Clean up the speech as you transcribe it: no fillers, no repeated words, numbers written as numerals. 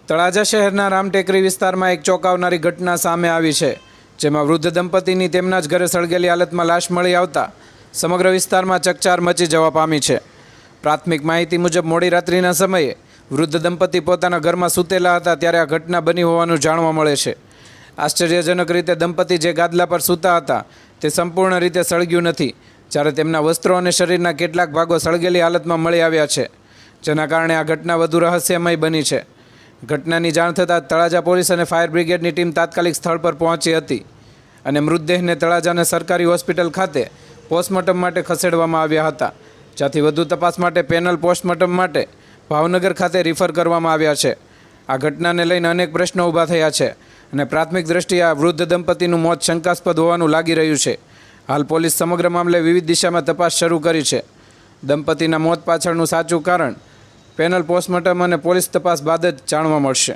તળાજા શહેરના રામટેકરી વિસ્તારમાં એક ચોંકાવનારી ઘટના સામે આવી છે, જેમાં વૃદ્ધ દંપતીની તેમના જ ઘરે સળગેલી હાલતમાં લાશ મળી આવતા સમગ્ર વિસ્તારમાં ચકચાર મચી જવા પામી છે। પ્રાથમિક માહિતી મુજબ મોડી રાત્રિના સમયે વૃદ્ધ દંપતી પોતાના ઘરમાં સૂતેલા હતા ત્યારે આ ઘટના બની હોવાનું જાણવા મળે છે। આશ્ચર્યજનક રીતે દંપતી જે ગાદલા પર સૂતા હતા તે સંપૂર્ણ રીતે સળગ્યું નથી, જ્યારે તેમના વસ્ત્રો અને શરીરના કેટલાક ભાગો સળગેલી હાલતમાં મળી આવ્યા છે, જેના કારણે આ ઘટના વધુ રહસ્યમય બની છે। ઘટનાની જાણ થતાં તળાજા પોલીસ અને ફાયર બ્રિગેડની ટીમ તાત્કાલિક સ્થળ પર પહોંચી હતી અને મૃતદેહને તળાજાના સરકારી હોસ્પિટલ ખાતે પોસ્ટમોર્ટમ માટે ખસેડવામાં આવ્યા હતા, જ્યાંથી વધુ તપાસ માટે પેનલ પોસ્ટમોર્ટમ માટે ભાવનગર ખાતે રિફર કરવામાં આવ્યા છે। આ ઘટનાને લઈને અનેક પ્રશ્નો ઊભા થયા છે અને પ્રાથમિક દ્રષ્ટિએ આ વૃદ્ધ દંપતીનું મોત શંકાસ્પદ હોવાનું લાગી રહ્યું છે। હાલ પોલીસ સમગ્ર મામલે વિવિધ દિશામાં તપાસ શરૂ કરી છે। દંપતીના મોત પાછળનું સાચું કારણ પેનલ પોસ્ટમોર્ટમ અને પોલીસ તપાસ બાદ જ જાણવા મળશે।